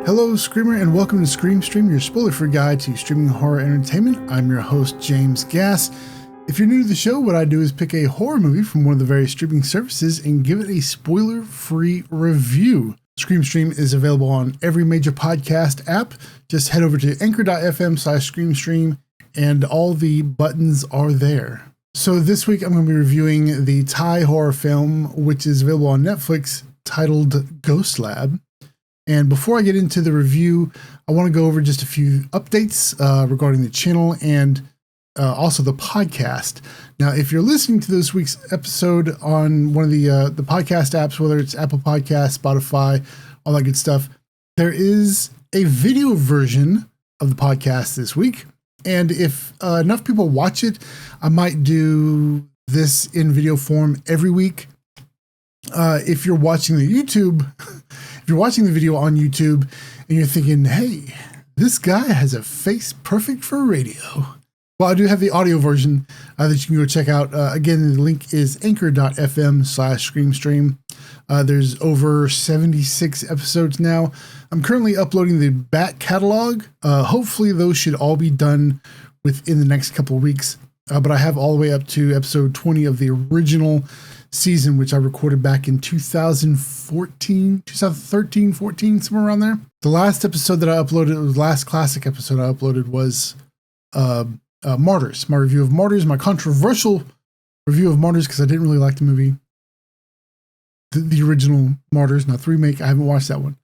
Hello, Screamer, and welcome to Scream Stream, your spoiler-free guide to streaming horror entertainment. I'm your host, James Gass. If you're new to the show, what I do is pick a horror movie from one of the various streaming services and give it a spoiler-free review. Scream Stream is available on every major podcast app. Just head over to anchor.fm/screamstream, and all the buttons are there. So this week, I'm going to be reviewing the Thai horror film, which is available on Netflix, titled Ghost Lab. And before I get into the review, I want to go over just a few updates regarding the channel and also the podcast. Now, if you're listening to this week's episode on one of the podcast apps, whether it's Apple Podcasts, Spotify, all that good stuff, there is a video version of the podcast this week. And if enough people watch it, I might do this in video form every week. If you're watching the YouTube, if you're watching the video on YouTube and you're thinking, hey, this guy has a face perfect for radio. Well, I do have the audio version that you can go check out. Again, the link is anchor.fm/screamstream. There's over 76 episodes now. I'm currently uploading the back catalog. Hopefully those should all be done within the next couple of weeks. But I have all the way up to episode 20 of the original season, which I recorded back in 2013, 14, somewhere around there. The last episode that I uploaded, the last classic episode I uploaded was Martyrs, my review of Martyrs, my controversial review of Martyrs, because I didn't really like the movie. The original Martyrs, not the remake. I haven't watched that one.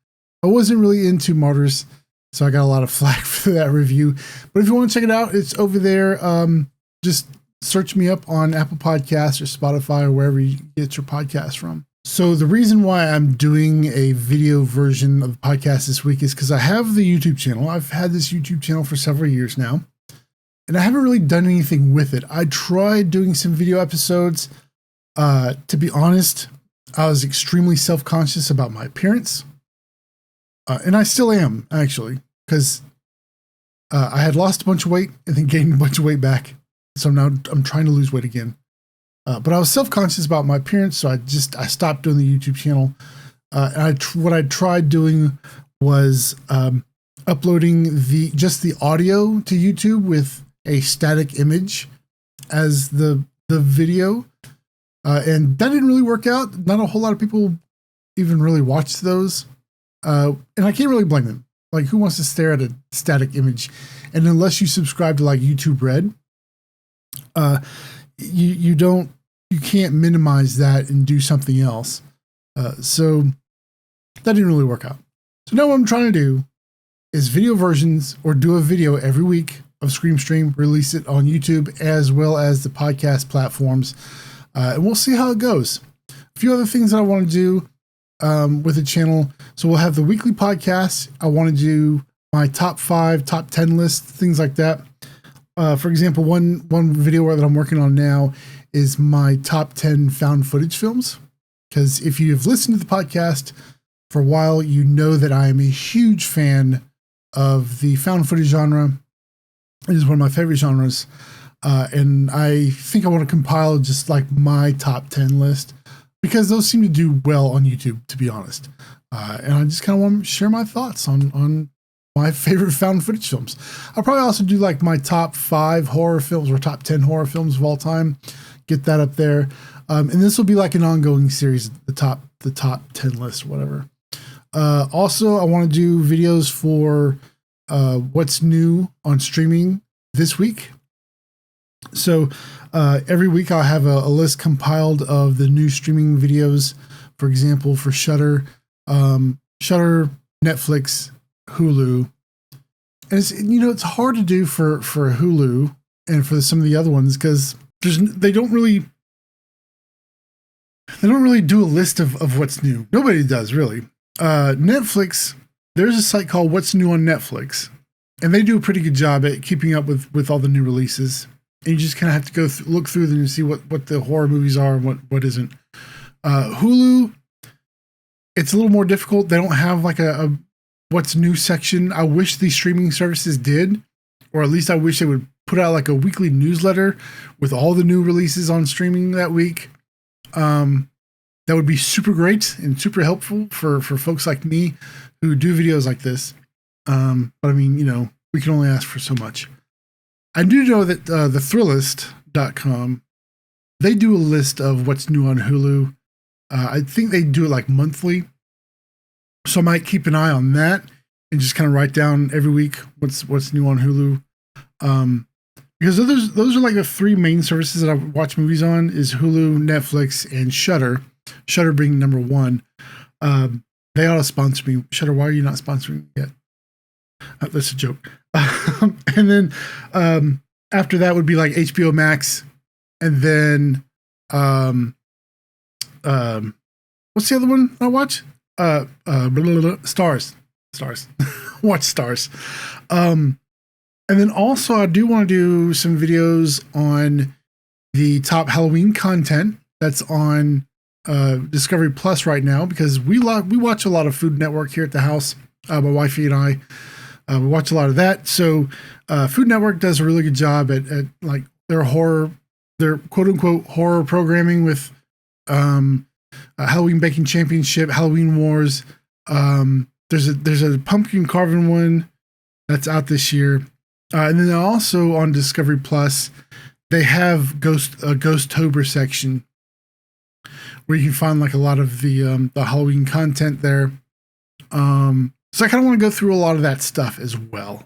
I wasn't really into Martyrs, so I got a lot of flack for that review. But if you want to check it out, it's over there. Just search me up on Apple Podcasts or Spotify or wherever you get your podcasts from. So the reason why I'm doing a video version of the podcast this week is because I have the YouTube channel. I've had this YouTube channel for several years now, and I haven't really done anything with it. I tried doing some video episodes. To be honest, I was extremely self-conscious about my appearance. And I still am, actually, because I had lost a bunch of weight and then gained a bunch of weight back. So now I'm trying to lose weight again. But I was self-conscious about my appearance, so I stopped doing the YouTube channel. And what I tried doing was uploading just the audio to YouTube with a static image as the video. And that didn't really work out. Not a whole lot of people even really watched those. And I can't really blame them. Like, who wants to stare at a static image? And unless you subscribe to like YouTube Red, you can't minimize that and do something else. So that didn't really work out. So now what I'm trying to do is video versions, or do a video every week of Scream Stream, release it on YouTube as well as the podcast platforms. And we'll see how it goes. A few other things that I want to do with the channel. So we'll have the weekly podcast. I want to do my top 5, top 10 list, things like that. For example, one video that I'm working on now is my top 10 found footage films. Because if you've listened to the podcast for a while, you know that I am a huge fan of the found footage genre. It is one of my favorite genres. And I think I want to compile just like my top 10 list, because those seem to do well on YouTube, to be honest. And I just kind of want to share my thoughts on my favorite found footage films. I'll probably also do like my top 5 horror films or top 10 horror films of all time. Get that up there. And this will be like an ongoing series, the top 10 list, whatever. Also, I want to do videos for what's new on streaming this week. So every week I'll have a list compiled of the new streaming videos. For example, for Shudder, Netflix, Hulu. And it's hard to do for Hulu and for some of the other ones, because they don't really do a list of what's new. Nobody does, really. Netflix, there's a site called What's New on Netflix, and they do a pretty good job at keeping up with all the new releases. And you just kind of have to go look through them and see what the horror movies are and what isn't. Hulu, it's a little more difficult. They don't have like a what's new section. I wish these streaming services did, or at least I wish they would put out like a weekly newsletter with all the new releases on streaming that week. They that would be super great and super helpful for folks like me who do videos like this. But I mean, you know, we can only ask for so much. I do know that thethrillist.com, they do a list of what's new on Hulu. I think they do it like monthly. So I might keep an eye on that and just kind of write down every week what's new on Hulu. Because those are like the three main services that I watch movies on is Hulu, Netflix, and Shudder. Shudder being number one. They ought to sponsor me. Shudder, why are you not sponsoring me yet? That's a joke. And then after that would be like HBO Max. And then what's the other one I watch? Stars. Watch Stars. And then also I do want to do some videos on the top Halloween content that's on Discovery Plus right now, because we watch a lot of Food Network here at the house. My wifey and I, we watch a lot of that. So Food Network does a really good job at like their quote unquote horror programming with Halloween Baking Championship, Halloween Wars. There's a pumpkin carving one that's out this year. And then also on Discovery Plus, they have a Ghosttober section where you can find like a lot of the Halloween content there. So I kind of want to go through a lot of that stuff as well.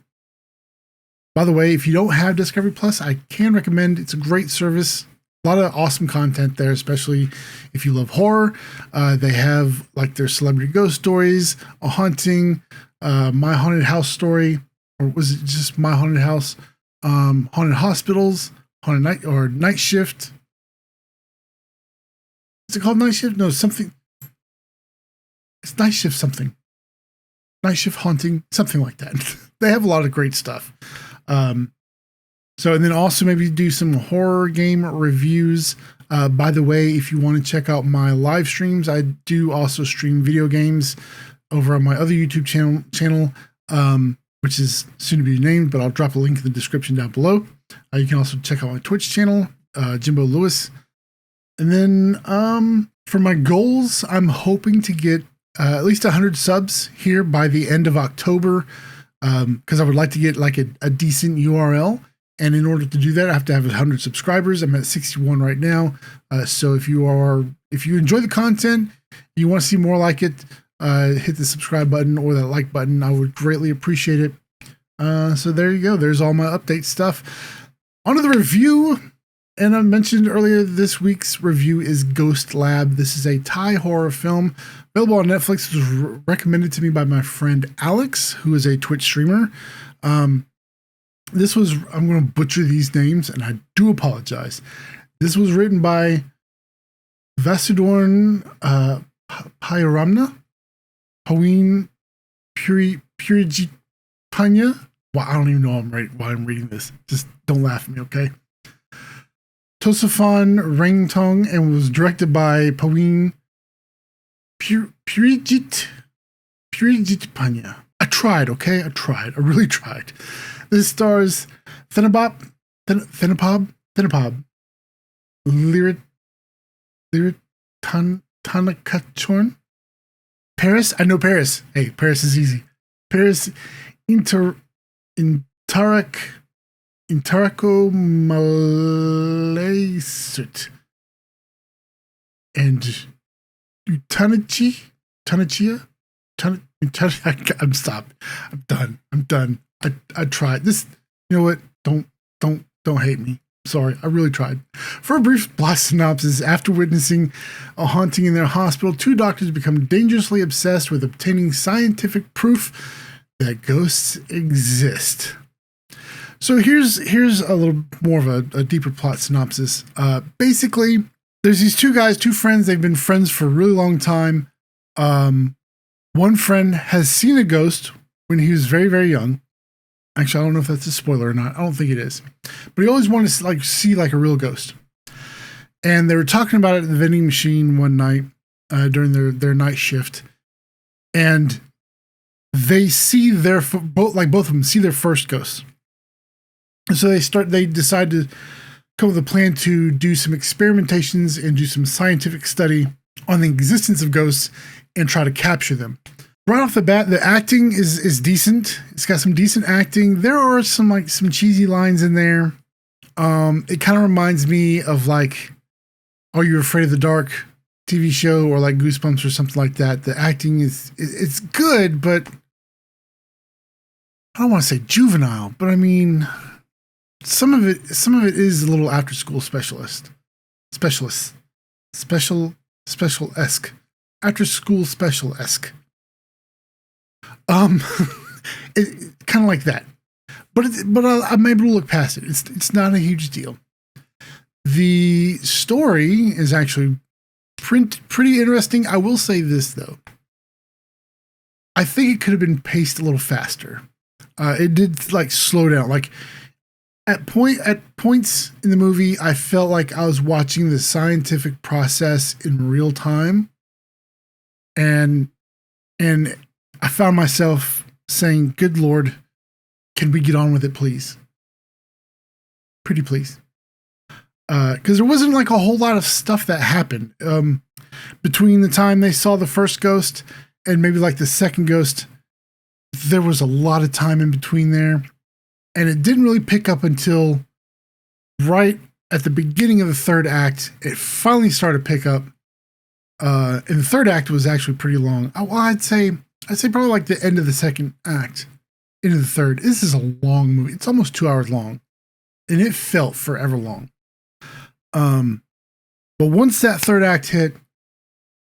By the way, if you don't have Discovery Plus, I can recommend. It's a great service. A lot of awesome content there, especially if you love horror. They have like their celebrity ghost stories, a haunting, My Haunted House story, or was it just My Haunted House? Haunted Hospitals, Night Shift. Is it called Night Shift? No, something. It's Night Shift something. Night Shift Haunting, something like that. They have a lot of great stuff. And then also maybe do some horror game reviews. By the way, if you want to check out my live streams, I do also stream video games over on my other YouTube channel, which is soon to be named, but I'll drop a link in the description down below. You can also check out my Twitch channel, Jimbo Lewis. And then for my goals, I'm hoping to get at least 100 subs here by the end of October, because I would like to get like a decent URL. And in order to do that, I have to have 100 subscribers. I'm at 61 right now. So if you enjoy the content, you want to see more like it, hit the subscribe button or that like button. I would greatly appreciate it. So there you go. There's all my update stuff. On to the review. And I mentioned earlier, this week's review is Ghost Lab. This is a Thai horror film available on Netflix. It was recommended to me by my friend Alex, who is a Twitch streamer. I'm going to butcher these names, and I do apologize. This was written by Vasudhorn, Piyaromna, Paween, Purijitpanya. Well, I don't even know why I'm reading this. Just don't laugh at me, okay? Tossaphon, Raintong, and was directed by Paween, Purijitpanya. I tried, okay? I really tried. This stars Thanapob, Leeratanakachorn, Paris. I know Paris. Hey, Paris is easy. Paris, Intarakomalyasut, and Nuttanicha. I'm stopped. I'm done. I tried this. You know what? Don't hate me. Sorry, I really tried. For a brief plot synopsis, after witnessing a haunting in their hospital, two doctors become dangerously obsessed with obtaining scientific proof that ghosts exist. So here's a little more of a deeper plot synopsis. Basically, there's these two friends. They've been friends for a really long time. One friend has seen a ghost when he was very, very young. Actually, I don't know if that's a spoiler or not. I don't think it is. But he always wanted to see a real ghost. And they were talking about it at the vending machine one night during their night shift. And they see both of them see their first ghost. And so they decide to come with a plan to do some experimentations and do some scientific study on the existence of ghosts and try to capture them. Right off the bat, the acting is decent. It's got some decent acting. There are some cheesy lines in there. It kind of reminds me of like, Are You Afraid of the Dark TV show, or like Goosebumps or something like that. The acting it's good, but I don't want to say juvenile, but I mean, some of it is a little after school special-esque. After school special-esque. It kind of like that, but I'm able to look past it. It's not a huge deal. The story is actually pretty interesting. I will say this though. I think it could have been paced a little faster. It did like slow down. Like at points in the movie, I felt like I was watching the scientific process in real time, and I found myself saying, "Good Lord, can we get on with it, please? Pretty please." Because there wasn't like a whole lot of stuff that happened between the time they saw the first ghost and maybe like the second ghost. There was a lot of time in between there, and it didn't really pick up until right at the beginning of the third act. It finally started to pick up, and the third act was actually pretty long. Well, I'd say probably like the end of the second act into the third. This is a long movie. It's almost 2 hours long, and it felt forever long. But once that third act hit,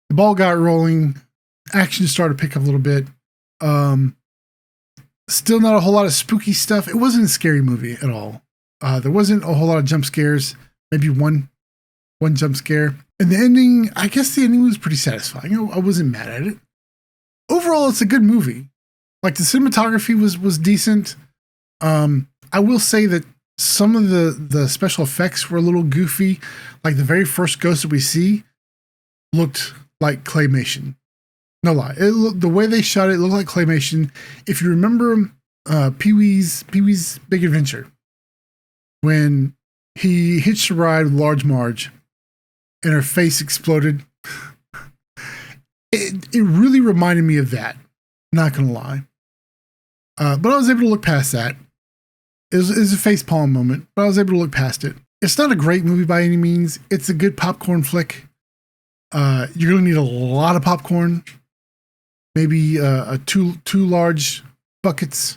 the ball got rolling, action started to pick up a little bit. Still not a whole lot of spooky stuff. It wasn't a scary movie at all. There wasn't a whole lot of jump scares, maybe one jump scare. And the ending, I guess the ending was pretty satisfying. I wasn't mad at it. Overall, it's a good movie. Like the cinematography was decent. I will say that some of the special effects were a little goofy. Like the very first ghost that we see looked like claymation. No lie. The way they shot it looked like claymation. If you remember Pee-wee's Big Adventure, when he hitched a ride with Large Marge and her face exploded, it really reminded me of that. Not going to lie. But I was able to look past that. It was a facepalm moment, but I was able to look past it. It's not a great movie by any means. It's a good popcorn flick. You're going to need a lot of popcorn. Maybe two large buckets,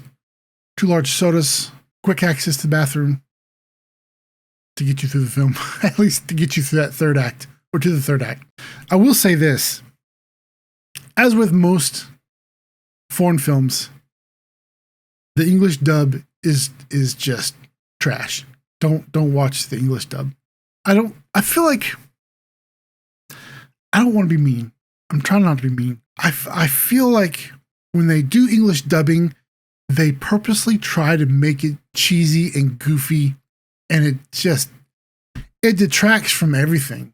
2 large sodas, quick access to the bathroom to get you through the film. At least to get you through that third act, or to the third act. I will say this. As with most foreign films, the English dub is just trash. Don't watch the English dub. I feel like I don't want to be mean. I'm trying not to be mean. I feel like when they do English dubbing, they purposely try to make it cheesy and goofy, and it detracts from everything.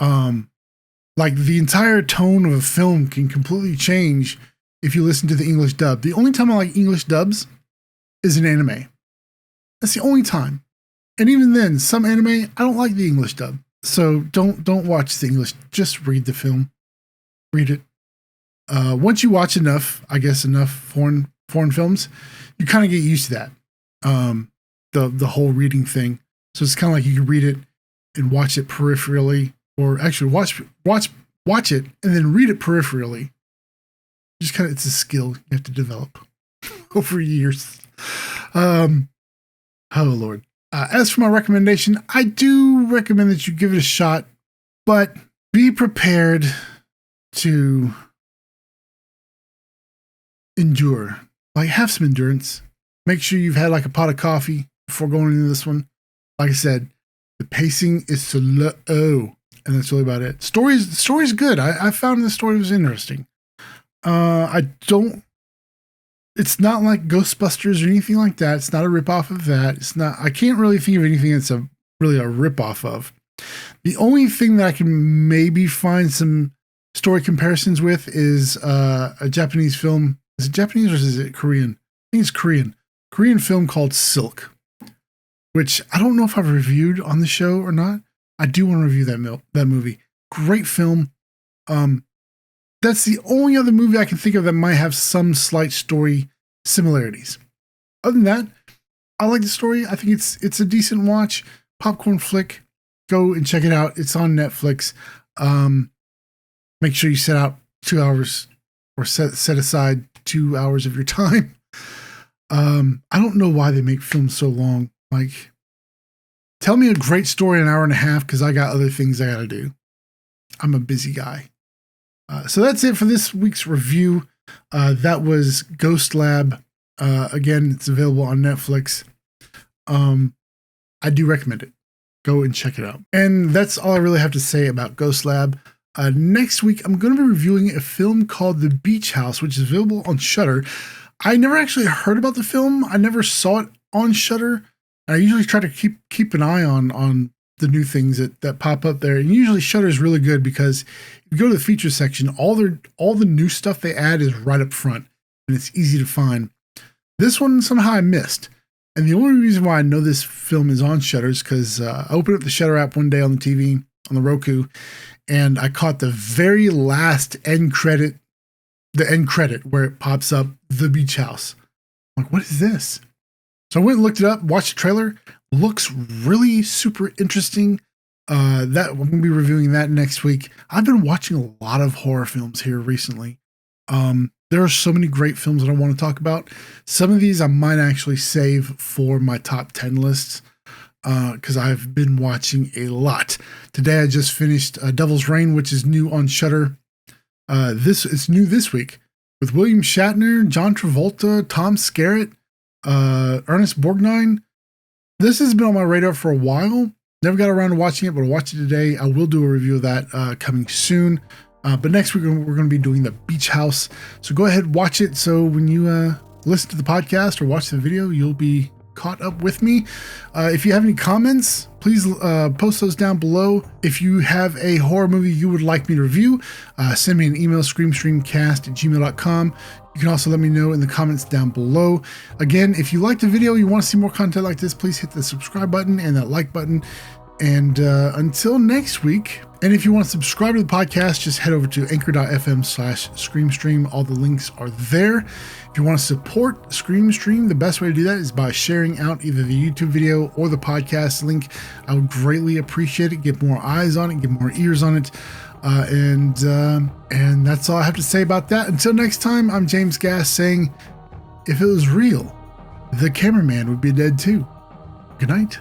Like the entire tone of a film can completely change if you listen to the English dub. The only time I like English dubs is in anime. That's the only time. And even then, some anime, I don't like the English dub. So don't watch the English. Just read the film. Read it. Once you watch enough foreign films, you kind of get used to that. The whole reading thing. So it's kind of like you can read it and watch it peripherally, or actually watch it and then read it peripherally. Just kind of, it's a skill you have to develop over years. Oh Lord. As for my recommendation, I do recommend that you give it a shot, but be prepared to endure. Like, have some endurance. Make sure you've had like a pot of coffee before going into this one. Like I said, the pacing is slow, and that's really about it. The story's good. I found the story was interesting. It's not like Ghostbusters or anything like that. It's not a ripoff of that. I can't really think of anything that's really a ripoff of. The only thing that I can maybe find some story comparisons with is a Japanese film. Is it Japanese or is it Korean? I think it's Korean. Korean film called Silk, which I don't know if I've reviewed on the show or not. I do want to review that movie. Great film. That's the only other movie I can think of that might have some slight story similarities. Other than that, I like the story. I think it's a decent watch. Popcorn flick. Go and check it out. It's on Netflix. Make sure you set out 2 hours or set aside 2 hours of your time. I don't know why they make films so long. Like, tell me a great story in an hour and a half because I got other things I got to do. I'm a busy guy. So that's it for this week's review. That was Ghost Lab. Again, it's available on Netflix. I do recommend it. Go and check it out. And that's all I really have to say about Ghost Lab. Next week, I'm going to be reviewing a film called The Beach House, which is available on Shudder. I never actually heard about the film. I never saw it on Shudder. I usually try to keep an eye on the new things that pop up there. And usually Shudder is really good because if you go to the feature section, all the new stuff they add is right up front and it's easy to find. This one somehow I missed. And the only reason why I know this film is on Shudder is because I opened up the Shudder app one day on the TV, on the Roku, and I caught the very last end credit where it pops up, The Beach House. I'm like, what is this? So I went and looked it up, watched the trailer. Looks really super interesting. That I'm going to be reviewing that next week. I've been watching a lot of horror films here recently. There are so many great films that I want to talk about. Some of these I might actually save for my top 10 lists because I've been watching a lot. Today I just finished Devil's Reign, which is new on Shudder. It's new this week with William Shatner, John Travolta, Tom Skerritt, Ernest Borgnine. This has been on my radar for a while. Never got around to watching it, but I'll watch it today. I will do a review of that coming soon. But next week, we're going to be doing The Beach House. So go ahead, watch it. So when you listen to the podcast or watch the video, you'll be caught up with me. If you have any comments, please post those down below. If you have a horror movie you would like me to review, send me an email, screamstreamcast@gmail.com. You can also let me know in the comments down below. Again, if you liked the video, you want to see more content like this, please hit the subscribe button and that like button. And until next week, and if you want to subscribe to the podcast, just head over to anchor.fm/screamstream. All the links are there. If you want to support Screamstream, the best way to do that is by sharing out either the YouTube video or the podcast link. I would greatly appreciate it. Get more eyes on it, get more ears on it. And that's all I have to say about that. Until next time, I'm James Gass saying, if it was real, the cameraman would be dead too. Good night.